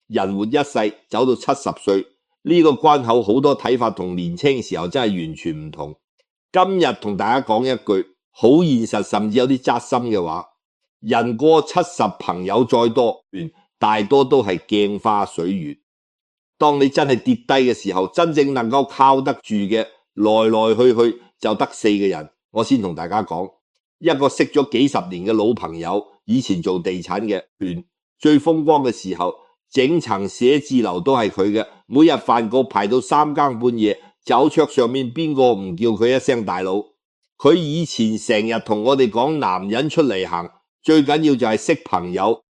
人活一世走到70歲，呢個關口好多睇法同年輕時候真係完全唔同。今日同大家講一句好現實甚至有啲扎心嘅話，人過70，朋友再多，大多都係鏡花水月。當你真係跌低嘅時候，真正能夠靠得住嘅來來去去就得4個人。我先同大家講，一個識咗幾十年嘅老朋友，以前做地產嘅，最風光嘅時候整層寫字樓都係佢嘅，每日飯局排到3更半夜，酒桌上面邊個唔叫佢一聲大佬。佢以前成日同我哋講，男人出嚟行最緊要就係識朋友，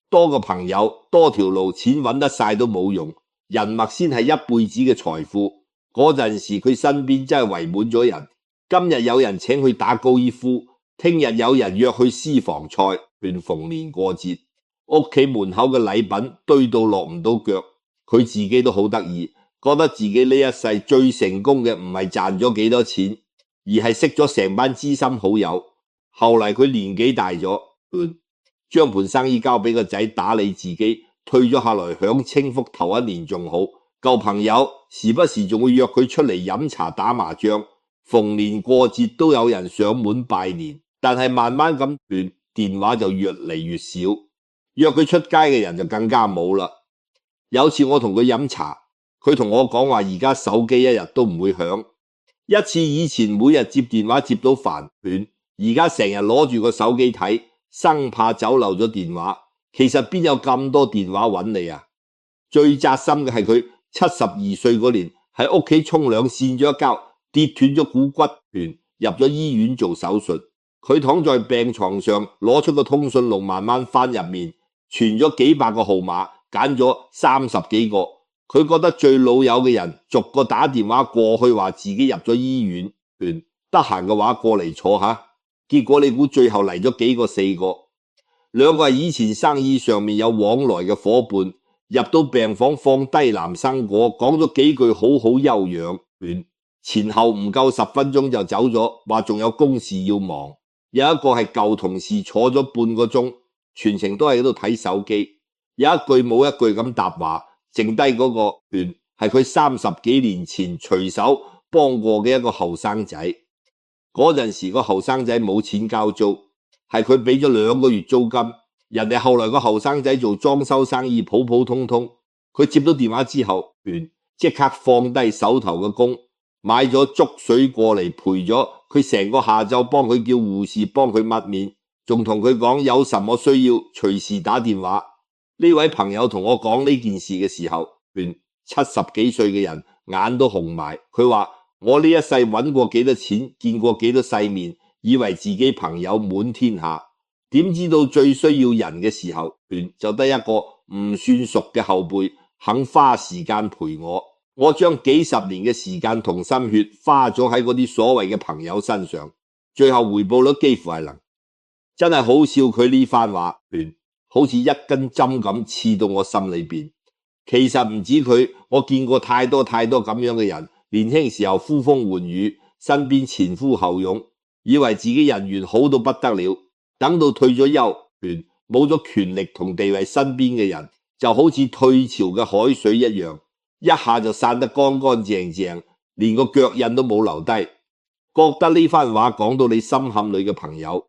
多個朋友多條路，錢揾得晒都冇用，人脈先係一輩子嘅財富。嗰陣時佢身邊真係圍滿咗人，今日有人請佢打高爾夫，聽日有人約去私房菜，逢年過節屋企門口嘅禮品堆到落唔到腳。佢自己都好得意，覺得自己呢一世最成功嘅唔係賺咗幾多錢，而係識咗成班知心好友。後嚟佢年紀大咗，將盤生意交俾個仔打理，自己退咗下來享清福頭1年仲好。舊朋友時不時仲會約佢出嚟飲茶打麻將，逢年過節都有人上門拜年。但係慢慢咁電話就越嚟越少，約佢出街嘅人就更加冇啦。有次我同佢飲茶，佢同我講話而家手機一日都唔會響，一次以前每日接電話接到煩，而家成日攞住個手機睇，生怕走漏咗電話。其實邊有咁多電話揾你啊？最扎心嘅係佢72歲嗰年喺屋企沖涼跣咗一跤，跌斷咗股骨，入咗醫院做手術。佢躺在病床上，攞出個通訊錄慢慢翻入面，傳咗幾百個號碼，揀咗30幾個。佢覺得最老友嘅人逐個打電話過去話自己入咗醫院，得閒嘅話過嚟坐下。結果你估最後嚟咗幾個？4個，兩個係以前生意上面有往來嘅伙伴，入到病房放低男生果，講咗幾句好好休養，前後唔夠10分鐘就走咗，話仲有公事要忙。有一個係舊同事，坐咗半個鐘，全程都喺度睇手機，有一句冇一句咁答話，剩低嗰個係佢30幾年前隨手幫過嘅一個後生仔。嗰陣時個後生仔冇錢交租，係佢俾咗2個月租金。人哋後來個後生仔做裝修生意普普通通，佢接到電話之後，即刻放低手頭嘅工，買咗粥水過嚟陪咗佢成個下晝，幫佢叫護士幫佢抹面，仲同佢講有什麼需要隨時打電話。呢位朋友同我講呢件事嘅時候，70幾歲嘅人眼都紅埋。佢話我呢一世揾過幾多錢，見過幾多世面，以為自己朋友滿天下，點知道最需要人嘅時候，就得一個唔算熟嘅後輩肯花時間陪我。我將幾十年嘅時間同心血花咗喺嗰啲所謂嘅朋友身上，最後回報率幾乎係零。真係好笑，佢呢番話好似一根針咁刺到我心裏邊。其實唔止佢，我見過太多太多咁樣嘅人，年輕時候呼風喚雨，身邊前呼後擁，以為自己人緣好到不得了，等到退咗休，冇咗權力同地位，身邊嘅人就好似退潮嘅海水一樣，一下就散得乾乾淨淨，連個腳印都冇留低。覺得呢番話講到你心坎裏嘅朋友，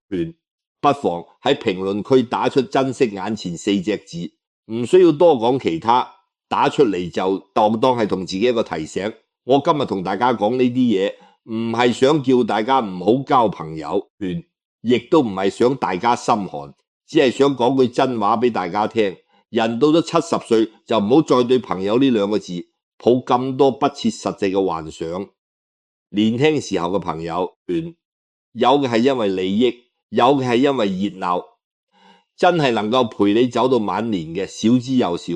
不妨喺評論區打出珍惜眼前4隻字，唔需要多講其他，打出嚟就當係同自己一個提醒。我今日同大家講呢啲嘢，唔係想叫大家唔好交朋友，亦都唔係想大家心寒，只係想講句真話俾大家聽。人到咗70歲就唔好再對朋友呢2個字抱咁多不切實際嘅幻想。年輕時候嘅朋友，有嘅係因為利益，有嘅係因為熱鬧，真係能夠陪你走到晚年嘅少之又少。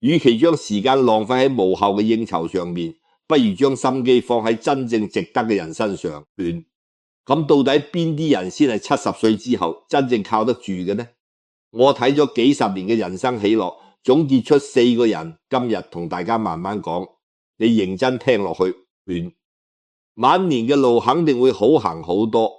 與其將時間浪費喺無效嘅應酬上面，不如將心機放喺真正值得嘅人身上。咁到底邊啲人先係70歲之後真正靠得住嘅呢？我睇咗幾十年嘅人生喜樂，總結出4個人，今日同大家慢慢講，你認真聽落去，晚年嘅路肯定會好行好多。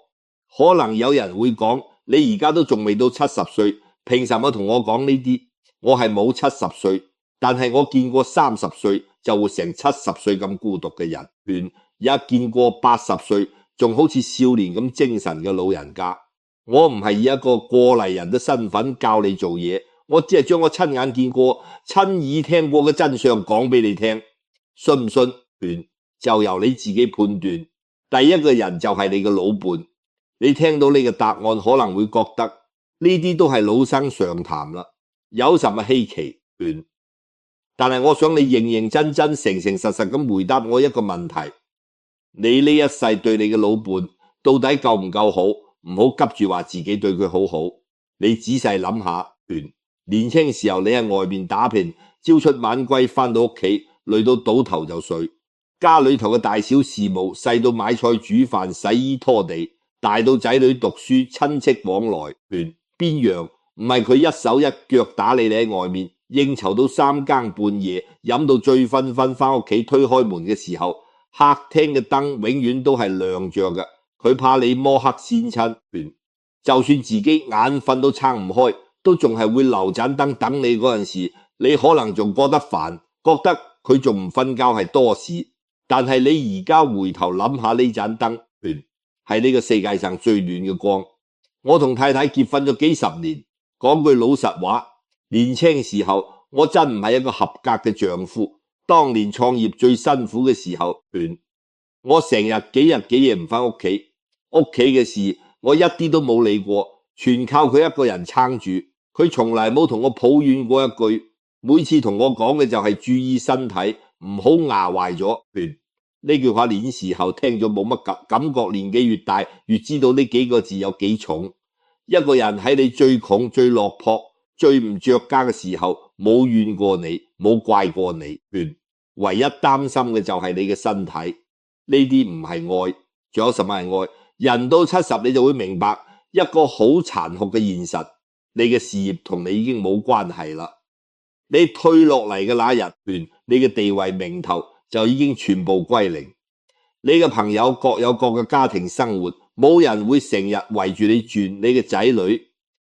可能有人會講，你而家都仲未到70歲，憑什麼同我講呢啲？我係冇70歲，但係我見過30歲就活成70歲咁孤獨嘅人，也見過80歲仲好似少年咁精神嘅老人家。我唔係以一個過嚟人嘅身份教你做嘢，我只係將我親眼見過、親耳聽過嘅真相講俾你聽，信唔信？就由你自己判斷。第一個人就係你嘅老伴，你聽到你嘅答案可能會覺得呢啲都係老生常談啦，有什麼稀奇？但係我想你認認真真、誠誠實實咁回答我一個問題：你呢一世對你嘅老伴到底夠唔夠好？唔好急住話自己對佢好好，你仔細諗下。年輕時候你喺外面打拼，朝出晚歸，返到屋企累到倒頭就睡。家裏頭嘅大小事務，細到買菜煮飯、洗衣拖地，大到仔女讀書、親戚往來，邊樣唔係佢一手一腳打理你喺外面？應酬到3更半夜，飲到醉醺醺，返屋企推開門嘅時候，客廳嘅燈永遠都係亮着嘅，佢怕你摸黑先親。就算自己眼瞓都撐唔開，都仲係會留盞燈等你嗰陣時，你可能仲覺得煩，覺得佢仲唔瞓覺係多事。但係你而家回頭諗下，呢盞燈係呢個世界上最暖嘅光。我同太太結婚咗幾十年，講句老實話，年輕時候我真唔係一個合格嘅丈夫。當年創業最辛苦嘅時候，我成日幾日幾夜唔返屋企，屋企嘅事我一啲都冇理過，全靠佢一個人撐住。佢從來冇同我抱怨過一句，每次同我講嘅就係注意身體，唔好牙壞咗。呢句話年時候聽咗冇乜感覺，年紀越大越知道呢幾個字有幾重。一個人喺你最窮、最落魄、最唔着家嘅時候，冇怨過你，冇怪過你，唯一擔心嘅就係你嘅身體。呢啲唔係愛，仲有什麼係愛？人到70你就會明白一個好殘酷嘅現實，你嘅事業同你已經冇關係啦。你退落嚟嘅那日，你嘅地位名頭就已經全部歸零。你嘅朋友各有各嘅家庭生活，冇人會成日圍住你轉。你嘅仔女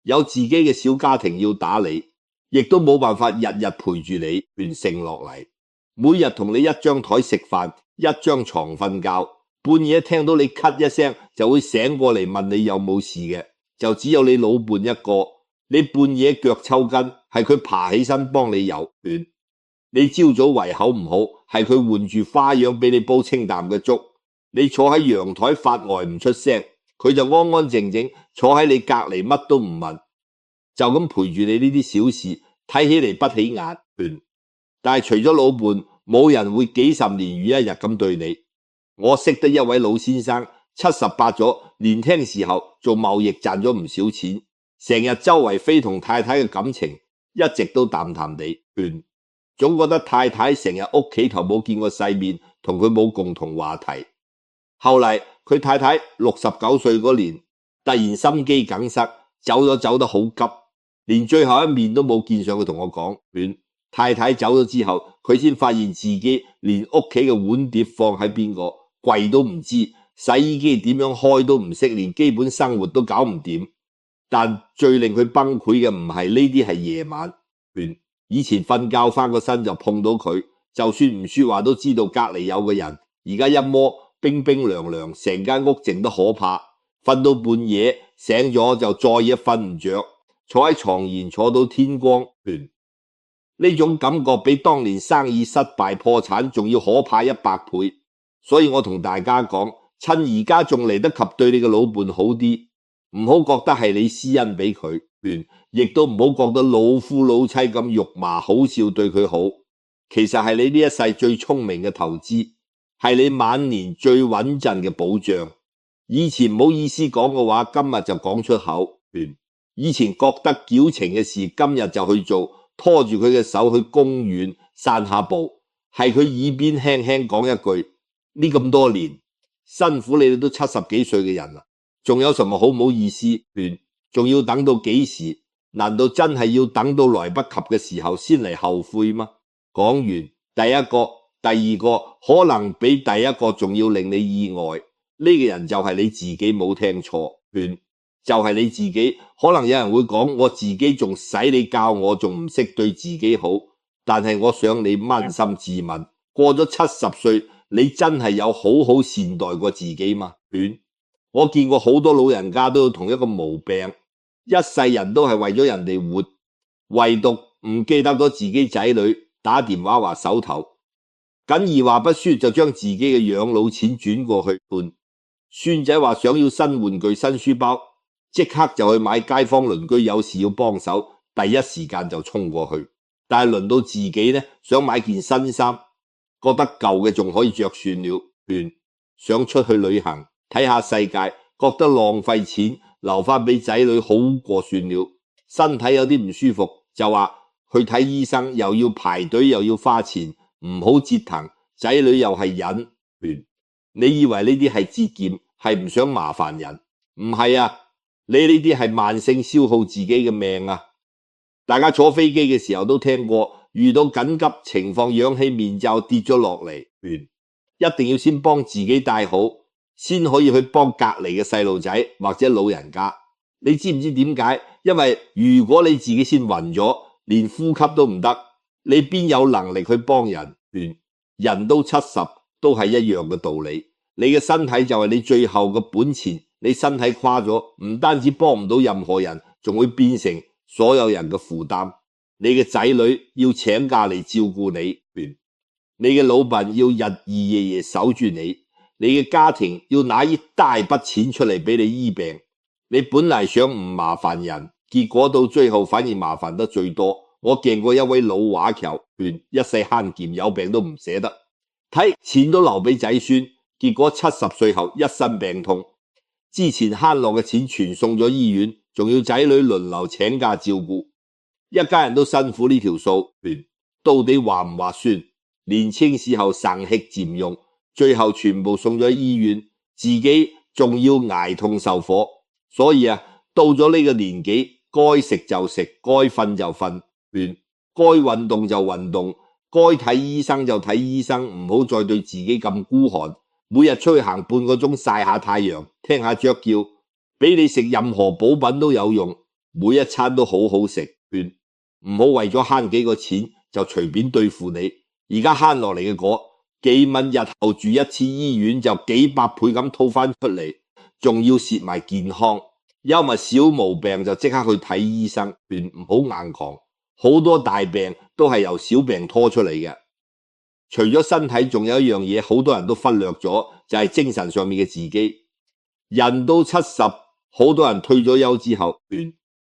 有自己嘅小家庭要打理，亦都冇辦法日日陪住你完成落嚟。每日同你一張台食飯，一張床瞓覺，半夜聽到你咳一聲就會醒過嚟問你有冇事嘅，就只有你老伴一個。你半夜腳抽筋，係佢爬起身幫你游。你朝早胃口唔好，係佢換住花樣俾你煲清淡嘅粥。你坐喺陽台發呆唔出聲，佢就安安靜靜坐喺你隔籬乜都唔問，就咁陪住你呢啲小事，睇起嚟不起眼。但係除咗老伴，冇人會幾十年如一日咁對你。我識得一位老先生，78咗，年輕時候做貿易賺咗唔少錢，成日周圍飛，同太太嘅感情一直都淡淡地，總覺得太太成日屋企頭冇見過世面，同佢冇共同話題。後嚟佢太太69歲嗰年突然心肌梗塞，走得好急，連最後一面都冇見上佢同我講。太太走咗之後，佢先發現自己連屋企嘅碗碟放喺邊個櫃都唔知，洗衣機點樣開都唔識，連基本生活都搞唔掂。但最令佢崩潰嘅唔係呢啲，係夜晚。以前瞓覺翻個身就碰到佢，就算唔說話都知道隔籬有個人。而家一摸冰冰涼涼，成間屋靜得可怕。瞓到半夜醒咗就再也瞓唔着，坐喺床沿坐到天光。呢種感覺比當年生意失敗破產仲要可怕100倍。所以我同大家講，趁而家仲嚟得及對你嘅老伴好啲，唔好覺得係你施恩俾佢，亦都唔好覺得老夫老妻咁肉麻好笑對佢好。其實係你呢一世最聰明嘅投資，係你晚年最穩陣嘅保障。以前唔好意思講嘅話，今日就講出口。以前覺得矯情嘅事，今日就去做。拖住佢嘅手去公園散下步，係佢耳邊輕輕講一句：呢咁多年辛苦你哋都70幾歲嘅人啦，仲有什麼好唔好意思？仲要等到幾時？難道真係要等到來不及嘅時候先嚟後悔嗎？講完第一個、第二個可能比第一個仲要令你意外，呢個人就係你自己冇聽錯。就係你自己。可能有人會講，我自己仲使你教我，仲唔識對自己好？但係我想你捫心自問，過咗70歲，你真係有好好善待過自己嗎？我見過好多老人家都有同一個毛病，一世人都係為咗人哋活，唯獨唔記得咗自己仔女，打電話話手頭緊，二話不說就將自己嘅養老錢轉過去換。孫仔話想要新玩具、新書包，即刻就去買，街坊鄰居有事要幫手，第一時間就衝過去。但係輪到自己呢，想買件新衫，覺得舊嘅仲可以着算了，想出去旅行睇下世界，覺得浪費錢，留翻俾仔女好過算了。身體有啲唔舒服，就話去睇醫生，又要排隊又要花錢，唔好折騰，仔女又係忍。你以為呢啲係節儉，係唔想麻煩人？唔係啊，你呢啲係慢性消耗自己嘅命啊！大家坐飛機嘅時候都聽過，遇到緊急情況，仰起面罩跌咗落嚟，一定要先幫自己戴好，先可以去幫隔離嘅細路仔或者老人家。你知唔知點解？因為如果你自己先暈咗，連呼吸都唔得，你邊有能力去幫人？人都70，都係一樣嘅道理。你嘅身體就係你最後嘅本錢，你身體垮咗，唔單止幫唔到任何人，仲會變成所有人嘅負擔。你嘅仔女要請假嚟照顧你，你嘅老闆要日以夜夜守住你，你嘅家庭要拿一大筆錢出嚟俾你醫病。你本嚟想唔麻煩人，結果到最後反而麻煩得最多。我見過一位老華僑，一世慳儉，有病都唔捨得，睇錢都留俾仔孫，結果70歲後一身病痛，之前慳落嘅錢全送咗醫院，仲要仔女輪流請假照顧，一家人都辛苦，呢條數到底划唔划算？年輕時候省吃儉用，最後全部送咗醫院，自己仲要挨痛受火。所以啊，到咗呢個年紀，該食就食，該瞓就瞓，該運動就運動，該睇醫生就睇醫生，唔好再對自己咁孤寒。每日出去行半個鐘，曬下太陽，聽下雀叫，比你食任何補品都有用。每一餐都好好食，唔好為咗慳幾個錢就隨便對付你。而家慳落嚟嘅嗰幾蚊，日後住一次醫院就幾百倍咁套翻出嚟，仲要蝕埋健康。有咪小毛病就即刻去睇醫生，唔好硬扛。好多大病都係由小病拖出嚟嘅。除咗身體，仲有一樣嘢好多人都忽略咗，就係精神上面嘅自己。人到70，好多人退咗休之後，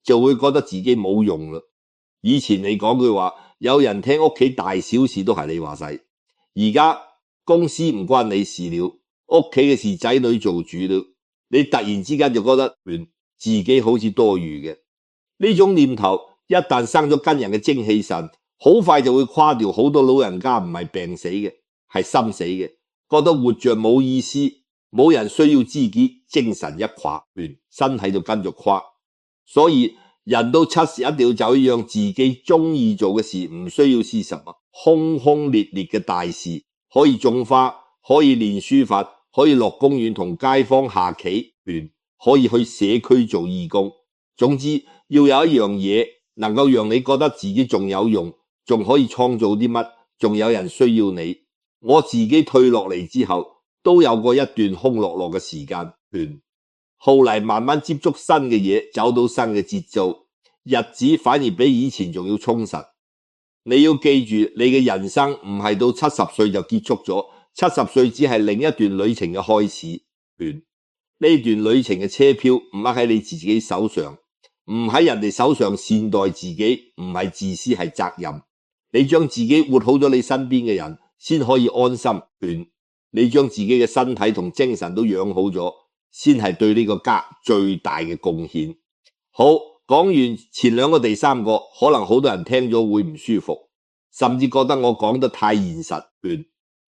就會覺得自己冇用啦。以前你講句話，有人聽屋企大小事都係你話晒，而家公司唔關你事了，屋企嘅事仔女做主了，你突然之間就覺得自己好似多餘嘅。呢種念頭一旦生咗跟人嘅精氣神，好快就會垮掉。好多老人家唔係病死嘅，係心死嘅，覺得活着冇意思，冇人需要知己，精神一垮，身體就跟住垮。所以人到70一定要走一樣自己中意做嘅事，唔需要是什麼轟轟烈烈嘅大事，可以種花，可以練書法，可以落公園同街坊下棋，可以去社區做義工。總之要有一樣嘢能夠讓你覺得自己仲有用，仲可以創造啲乜，仲有人需要你。我自己退落嚟之後都有過一段空落落嘅時間，後嚟慢慢接觸新嘅嘢，走到新嘅節奏，日子反而比以前仲要充實。你要記住，你嘅人生唔係到70歲就結束咗，70歲只係另一段旅程嘅開始。呢段旅程嘅車票唔係喺你自己手上，唔喺人哋手上，善待自己唔係自私，係責任。你將自己活好咗，你身邊嘅人先可以安心。你將自己嘅身體同精神都養好咗，先係對呢個家最大嘅貢獻。好，講完前兩個第三個，可能好多人聽咗會唔舒服，甚至覺得我講得太現實。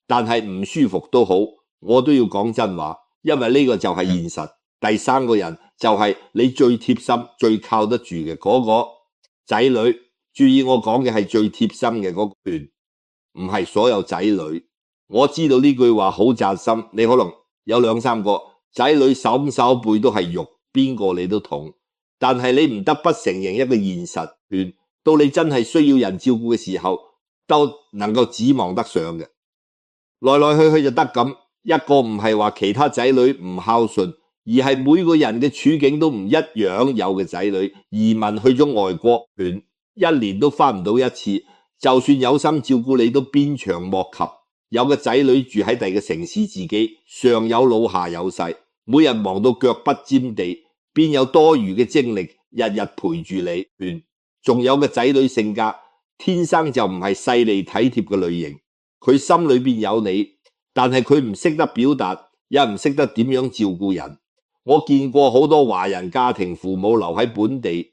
但係唔舒服都好，我都要講真話，因為呢個就係現實。第三個人就係你最貼心最靠得住嘅嗰個仔女。注意我講嘅係最貼心嘅嗰段，唔係所有仔女。我知道呢句話好扎心，你可能有2、3個仔女，手背都係肉，邊個你都痛。但係你唔得不承認一個現實，到你真係需要人照顧嘅時候，都能夠指望得上嘅。來來去去就得咁，一個唔係話其他仔女唔孝順，而係每個人嘅處境都唔一樣。有嘅仔女移民去咗外國，一年都翻唔到一次，就算有心照顧你都鞭長莫及。有嘅仔女住喺第二個城市，自己上有老下有細，每日忙到腳不沾地，邊有多餘嘅精力日日陪住你？仲有嘅仔女性格天生就唔係細膩體貼嘅類型，佢心裏邊有你，但係佢唔識得表達，也唔識得點樣照顧人。我見過好多華人家庭父母留喺本地，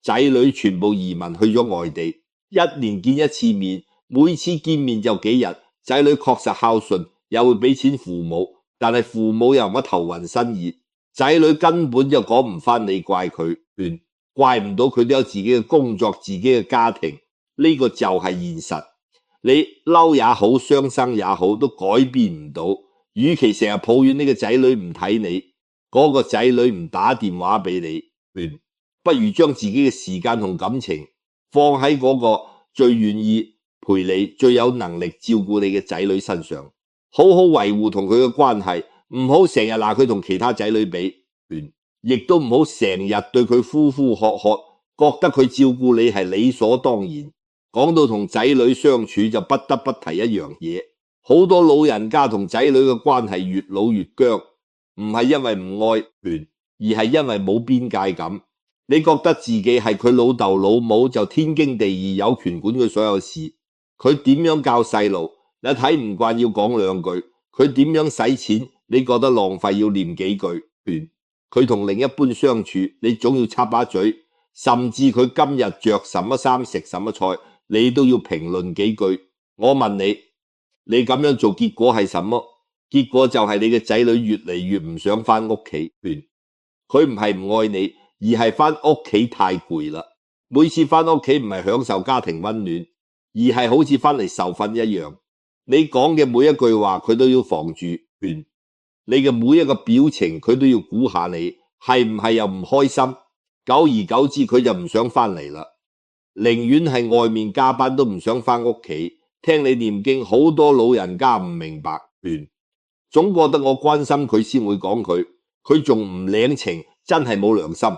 仔女全部移民去咗外地，一年見一次面，每次見面就幾日。仔女確實孝順，又會俾錢父母，但係父母又乜頭暈身熱，仔女根本就講唔翻你怪佢，怪唔到佢都有自己嘅工作，自己嘅家庭，呢個就係現實。你嬲也好，傷心也好，都改變唔到。與其成日抱怨呢個仔女唔睇你，嗰個仔女唔打電話俾你，不如將自己嘅時間同感情放喺嗰個最願意陪你、最有能力照顧你嘅仔女身上，好好維護同佢嘅關係，唔好成日拿佢同其他仔女比，亦都唔好成日對佢呼呼喝喝，覺得佢照顧你係理所當然。講到同仔女相處，就不得不提一樣嘢，好多老人家同仔女嘅關係越老越僵，唔係因為唔愛，而係因為冇邊界感。你覺得自己係佢老豆老母，就天經地義有權管佢所有事。佢點樣教細路，你睇唔慣要講兩句；佢點樣使錢，你覺得浪費要念幾句。佢同另一半相處，你總要插把嘴，甚至佢今日着什麼衫、食什麼菜，你都要評論幾句。我問你，你咁樣做結果係什麼？結果就係你嘅仔女越嚟越唔想翻屋企。佢唔係唔愛你，而係翻屋企太攰啦。每次翻屋企唔係享受家庭溫暖，而係好似翻嚟受訓一樣。你講嘅每一句話佢都要防住，你嘅每一個表情佢都要估下你係唔係又唔開心。久而久之佢就唔想翻嚟啦，寧願係外面加班都唔想翻屋企。聽你念經，好多老人家唔明白，總覺得我關心佢先會講佢仲唔領情，真係冇良心。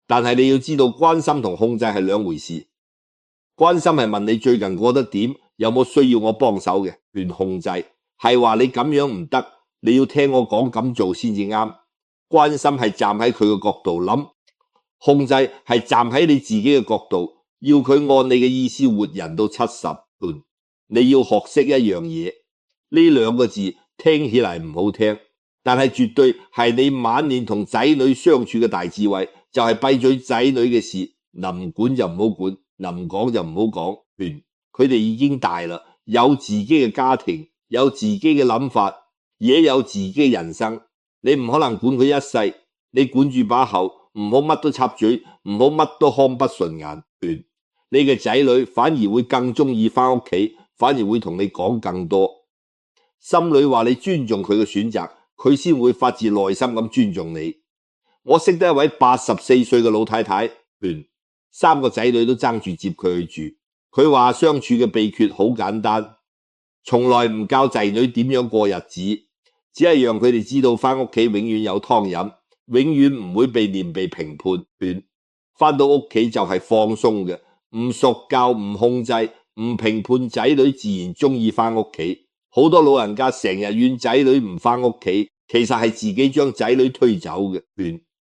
但係你要知道，關心同控制係兩回事。關心係問你最近過得點，有冇需要我幫手嘅，控制係話你咁樣唔得，你要聽我講咁做先至啱。關心係站喺佢嘅角度諗，控制係站喺你自己嘅角度，要佢按你嘅意思活人到70。你要學識一樣嘢，呢兩個字聽起嚟唔好聽，但係絕對係你晚年同仔女相處嘅大智慧，就係閉嘴仔女嘅事，能管就唔好管，能講就唔好講。佢哋已經大啦，有自己嘅家庭，有自己嘅諗法，也有自己嘅人生。你唔可能管佢一世，你管住把口，唔好乜都插嘴，唔好乜都看不順眼。你嘅仔女反而會更中意翻屋企，反而會同你講更多。心裏話你尊重佢嘅選擇，佢先會發自內心咁尊重你。我識得一位84歲嘅老太太，3個仔女都爭住接佢去住。佢話相處嘅秘訣好簡單，從來唔教仔女點樣過日子，只係讓佢哋知道翻屋企永遠有湯飲，永遠唔會被念被評判。翻到屋企就係放鬆嘅，唔熟教唔控制唔評判，仔女自然中意翻屋企。好多老人家成日怨仔女唔翻屋企，其實係自己將仔女推走嘅。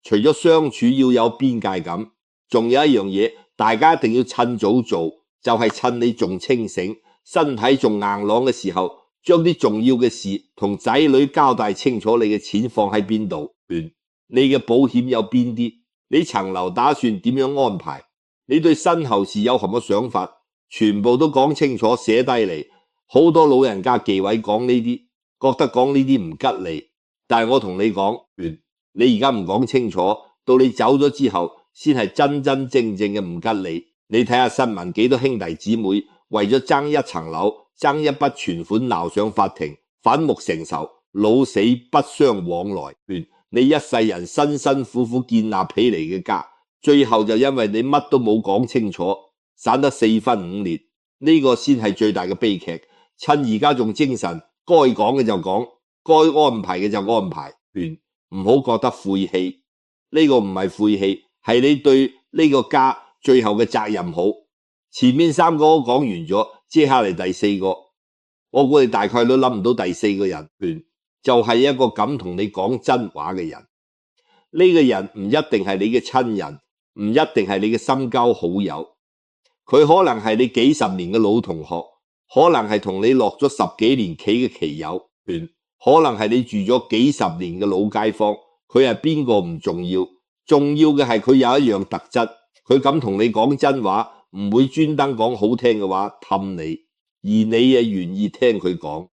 除咗相處要有邊界感，仲有一樣嘢，大家一定要趁早做，就係趁你仲清醒、身體仲硬朗嘅時候，將啲重要嘅事同仔女交代清楚。你嘅錢放喺邊度？你嘅保險有邊啲？你層樓打算點樣安排？你對身後事有什麼想法？全部都講清楚，寫低嚟。好多老人家忌諱講呢啲，覺得講呢啲唔吉利。但係我同你講，你而家唔講清楚，到你走咗之後，先係真真正正嘅唔吉利。你睇下新聞，幾多兄弟姊妹為咗爭一層樓、爭一筆存款鬧上法庭，反目成仇，老死不相往來。你一世人辛辛苦苦建立起嚟嘅家，最後就因為你乜都冇講清楚，散得4分5裂，呢個先係最大嘅悲劇。趁而家仲精神，該講嘅就講，該安排嘅就安排，唔好覺得晦氣。呢個唔係晦氣，係你對呢個家最後嘅責任好。前面3個都講完咗，接下嚟第4個，我估你大概都諗唔到第4個人，就係一個敢同你講真話嘅人。呢個人唔一定係你嘅親人，唔一定係你嘅深交好友，佢可能係你幾十年嘅老同學，可能係同你落咗10幾年棋嘅棋友，可能係你住咗幾十年嘅老街坊。佢係邊個唔重要，重要嘅係佢有一樣特質，佢敢同你講真話，唔會專登講好聽嘅話氹你，而你也願意聽佢講。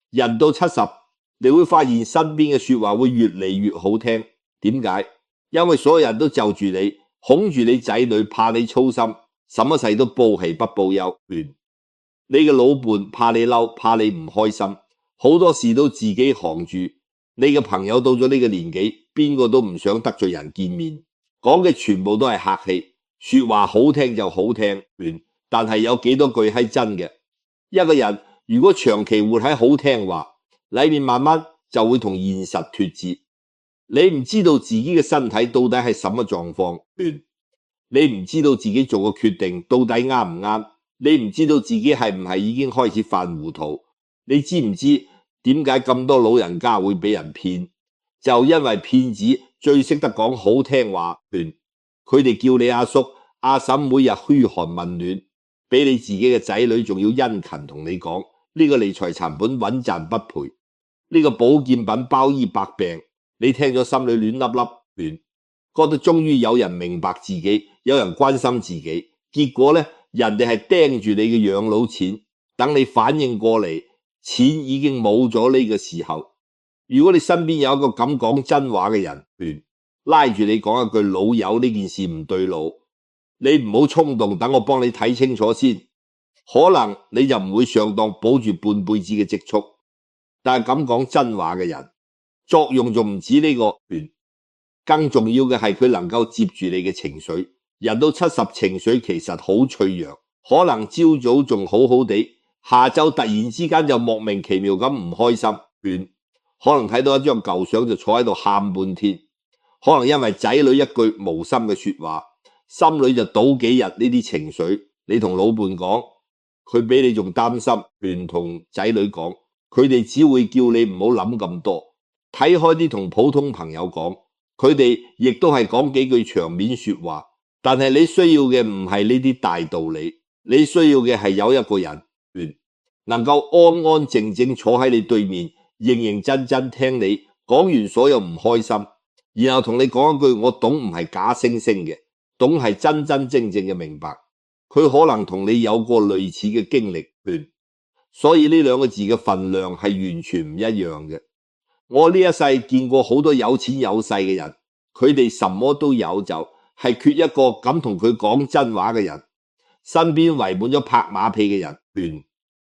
人到70，你會發現身邊嘅說話會越嚟越好聽。點解？因為所有人都就住你，恐住你仔女，怕你操心，什麼事都報喜不報憂。你嘅老伴怕你嬲，怕你唔開心，好多事都自己扛住。你嘅朋友到咗呢個年紀，邊個都唔想得罪人見面，講嘅全部都係客氣，說話好聽就好聽，但係有幾多句係真嘅？一個人如果長期活喺好聽話裏面，慢慢就會同現實脫節。你唔知道自己嘅身體到底係什麼狀況，你唔知道自己做個決定到底啱唔啱，你唔知道自己係唔係已經開始犯糊塗。你知唔知點解咁多老人家會俾人騙？就因為騙子最識得講好聽話，佢哋叫你阿叔阿嬸，每日噓寒問暖，比你自己嘅仔女仲要殷勤同你講，呢個理財產品穩賺不賠，呢個保健品包醫百病。你聽咗心裏亂粒粒，覺得終於有人明白自己，有人關心自己。結果呢，人哋係盯住你嘅養老錢，等你反應過嚟，錢已經冇咗呢個時候。如果你身邊有一個敢講真話嘅人，拉住你講一句老友，呢件事唔對路，你唔好衝動，等我幫你睇清楚先，可能你就唔會上當，保住半輩子嘅積蓄。但係敢講真話嘅人，作用仲唔止呢個，更重要嘅係佢能夠接住你嘅情緒。人到70，情緒其實好脆弱，可能朝早仲好好地，下晝突然之間就莫名其妙咁唔開心，可能睇到一張舊相就坐喺度喊半天，可能因為仔女一句無心嘅說話，心裏就倒幾日呢啲情緒。你同老伴講，佢比你仲擔心，同仔女講，佢哋只會叫你唔好諗咁多。睇開啲同普通朋友講，佢哋亦都係講幾句場面說話，但係你需要嘅唔係呢啲大道理，你需要嘅係有一個人，能夠安安靜靜坐喺你對面，認認真真聽你講完所有唔開心，然後同你講一句我懂，唔係假惺惺嘅，懂係真真正正嘅明白。佢可能同你有過類似嘅經歷，所以呢2個字嘅分量係完全唔一樣嘅。我呢一世見過好多有錢有勢嘅人，佢哋什麼都有，就係缺一個敢同佢講真話嘅人。身邊圍滿咗拍馬屁嘅人，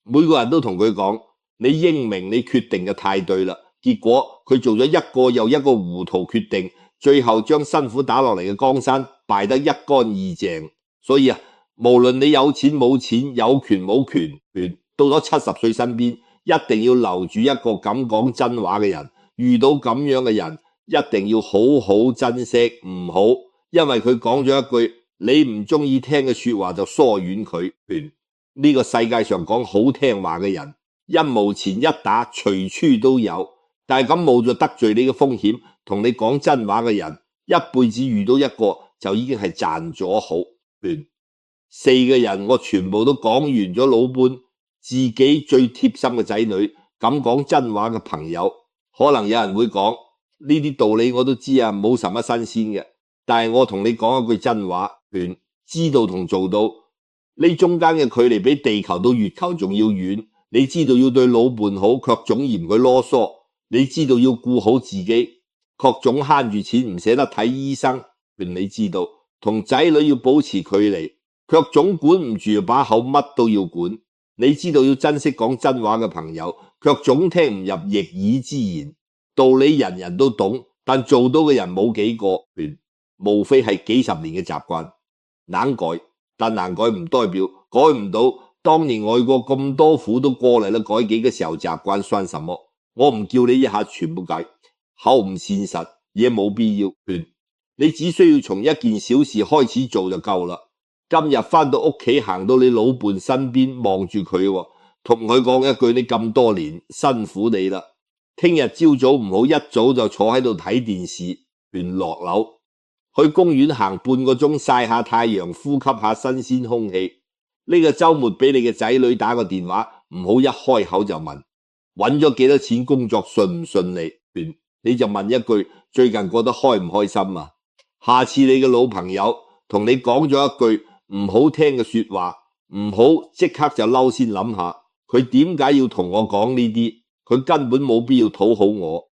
每個人都同佢講，你英明，你決定嘅太對啦。結果佢做咗一個又一個糊塗決定，最後將辛苦打落嚟嘅江山敗得一乾二淨。所以無論你有錢冇錢，有權冇權，到咗70歲身邊，一定要留住一個敢講真話嘅人。遇到咁樣嘅人，一定要好好珍惜，唔好因為佢講咗一句你唔中意聽嘅說話就疏遠佢。呢個世界上講好聽話嘅人，一毛錢一打，隨處都有。但係咁冒咗得罪你嘅風險，同你講真話嘅人，一輩子遇到一個就已經係賺咗好。4個人我全部都講完咗，老伴，自己最貼心嘅仔女，敢講真話嘅朋友。可能有人會講呢啲道理我都知啊，冇什麼新鮮嘅。但係我同你講一句真話，知道同做到呢中間嘅距離比地球到月球仲要遠。你知道要對老伴好，卻總嫌佢囉嗦；你知道要顧好自己，卻總慳住錢唔捨得睇醫生。你知道同仔女要保持距離，卻總管唔住把口，乜都要管。你知道要珍惜講真話嘅朋友，卻總聽唔入逆耳之言。道理人人都懂，但做到嘅人冇幾個，無非係幾十年嘅習慣，難改，但難改唔代表改唔到。當年外國咁多苦都過嚟啦，改幾個時候習慣算什麼？我唔叫你一下全部改，好唔現實，也冇必要。你只需要從一件小事開始做就夠啦。今日翻到屋企，行到你老伴身邊，望住佢，同佢講一句：你咁多年辛苦你啦。聽日朝早唔好一早就坐喺度睇電視，落樓去公園行半個鐘，曬下太陽，呼吸下新鮮空氣。呢個周末俾你嘅仔女打個電話，唔好一開口就問揾咗幾多錢，工作順唔順利，你就問一句：最近過得開唔開心啊？下次你嘅老朋友同你講咗一句唔好聽嘅說話，唔好即刻就嬲，先諗下佢點解要同我講呢啲，佢根本冇必要討好我。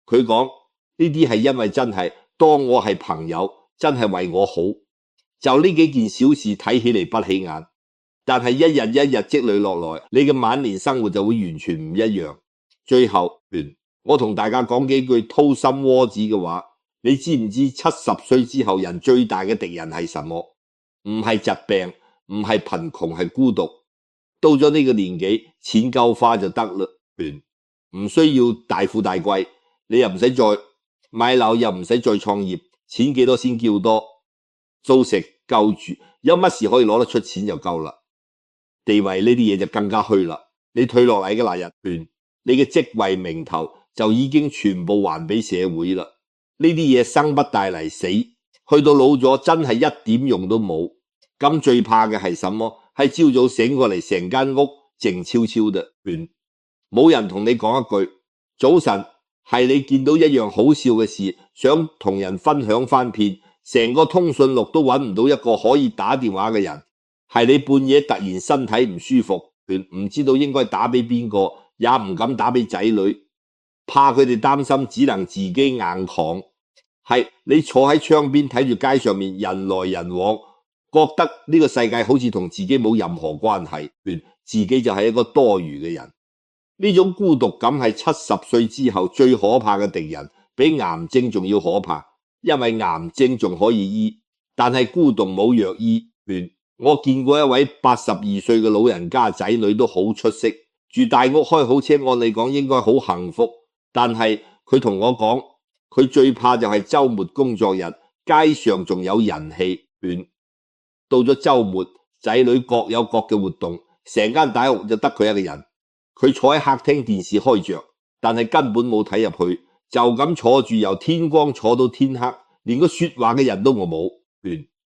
佢講呢啲係因為真係當我係朋友，真係為我好。就呢幾件小事睇起嚟不起眼，但係一日一日積累落來，你嘅晚年生活就會完全唔一樣。最後，我同大家講幾句掏心窩子嘅話。你知唔知70歲之後人最大嘅敵人係什麼？唔係疾病，唔係貧窮，係孤獨。到咗呢個年紀，錢夠花就得啦，唔需要大富大貴，你又唔使再買樓，又唔使再創業，錢幾多先叫多？租食夠住，有乜事可以攞得出錢就夠啦。地位呢啲嘢就更加虛啦。你退落嚟嘅那日，你嘅職位名頭就已經全部還俾社會啦。呢啲嘢生不帶嚟死，去到老咗真係一點用都冇。咁最怕嘅係什麼？係朝早醒過嚟，成間屋靜悄悄的，冇人同你講一句早晨。係你見到一樣好笑嘅事，想同人分享翻遍，成個通訊錄都揾唔到一個可以打電話嘅人。係你半夜突然身體唔舒服，唔知道應該打俾邊個，也唔敢打俾仔女，怕佢哋擔心，只能自己硬扛。係你坐喺窗邊睇住街上面人來人往，覺得呢個世界好似同自己冇任何關係，自己就係一個多餘嘅人。呢種孤獨感係70歲之後最可怕嘅敵人，比癌症仲要可怕。因為癌症仲可以醫，但係孤獨冇藥醫。我見過一位82歲嘅老人家，仔女都好出色，住大屋，開好車，按理講應該好幸福。但係佢同我講，佢最怕就係周末工作日，街上仲有人氣。到咗周末，仔女各有各嘅活動，成間大屋就得佢一個人。佢坐喺客廳，電視開着，但係根本冇睇入去，就咁坐住，由天光坐到天黑，連個說話嘅人都我冇。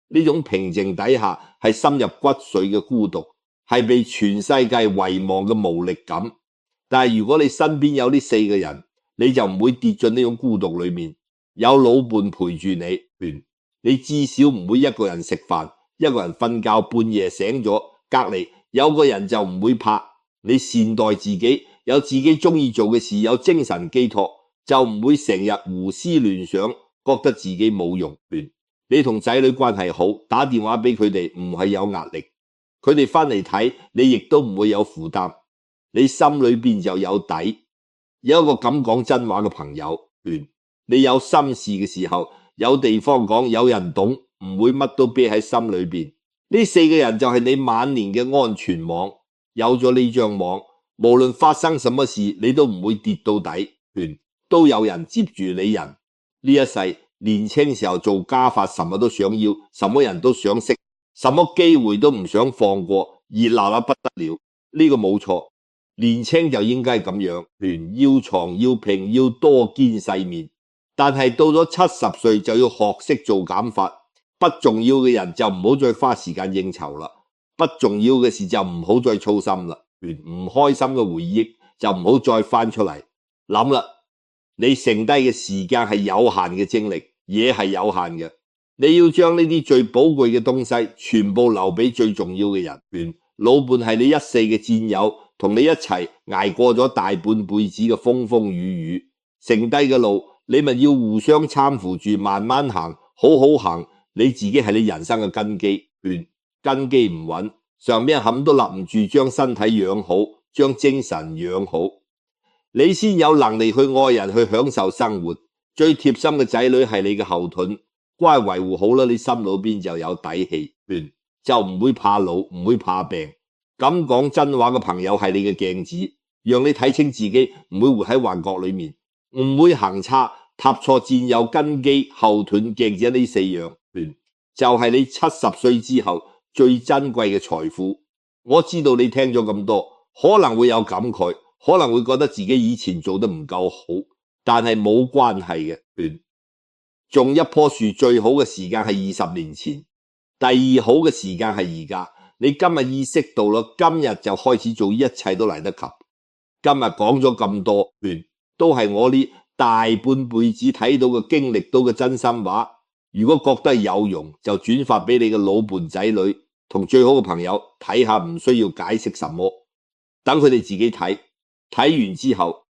呢種平靜底下係深入骨髓嘅孤獨，係被全世界遺忘嘅無力感。但係如果你身邊有呢4個人，你就唔會跌進呢種孤獨裏面。有老伴陪住你，你至少唔會一個人食飯，一個人瞓覺，半夜醒咗，隔籬有個人就唔會怕。你善待自己，有自己中意做嘅事，有精神寄託，就唔會成日胡思亂想，覺得自己冇用。你同仔女關係好，打電話俾佢哋唔係有壓力，佢哋翻嚟睇你亦都唔會有負擔，你心裏邊就有底。有一個敢講真話嘅朋友，你有心事嘅時候有地方講，有人懂，唔會乜都憋喺心裏邊。呢4個人就係你晚年嘅安全網。有咗呢張網，無論發生什麼事，你都唔會跌到底，都有人接住你人。呢一世年輕時候做家法，什麼都想要，什麼人都想識，什麼機會都唔想放過，熱鬧得不得了。呢個冇錯，年輕就應該咁樣，要床要平，要多見世面。但係到咗70歲就要學識做減法，不重要嘅人就唔好再花時間應酬啦。不重要嘅事就唔好再操心啦，唔開心嘅回憶就唔好再翻出嚟諗啦。你剩低嘅時間係有限嘅，精力也係有限嘅。你要將呢啲最寶貴嘅東西全部留俾最重要嘅人。老伴係你一世嘅戰友，同你一齊捱過咗大半輩子嘅風風雨雨，剩低嘅路你咪要互相攙扶住，慢慢行，好好行。你自己係你人生嘅根基。根基唔穩，上面冚都立唔住，將身體養好，將精神養好，你先有能力去愛人，去享受生活。最貼心嘅仔女係你嘅後盾，關係維護好啦，你心裏邊就有底氣，就唔會怕老，唔會怕病。咁講真話嘅朋友係你嘅鏡子，讓你睇清自己，唔會活喺幻覺裏面，唔會行差踏錯戰友根基後盾鏡子呢4樣，就係你70歲之後最珍貴嘅財富。我知道你聽咗咁多，可能會有感慨，可能會覺得自己以前做得唔夠好，但係冇關係嘅。種一棵樹最好嘅時間係20年前，第二好嘅時間係而家。你今日意識到啦，今日就開始做，一切都嚟得及。今日講咗咁多，都係我呢大半輩子睇到嘅經歷到嘅真心話。如果覺得有用，就轉發俾你嘅老伴仔女同最好嘅朋友睇下，唔需要解釋什麼，等佢哋自己睇。睇完之後，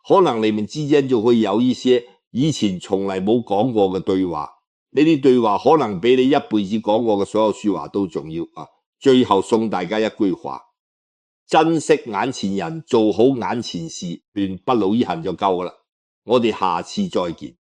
可能你們之間就會有一些以前從嚟冇講過嘅對話。呢啲對話可能比你一輩子講過嘅所有說話都重要啊！最後送大家一句話：珍惜眼前人，做好眼前事，不勞而行就夠㗎喇。我哋下次再見。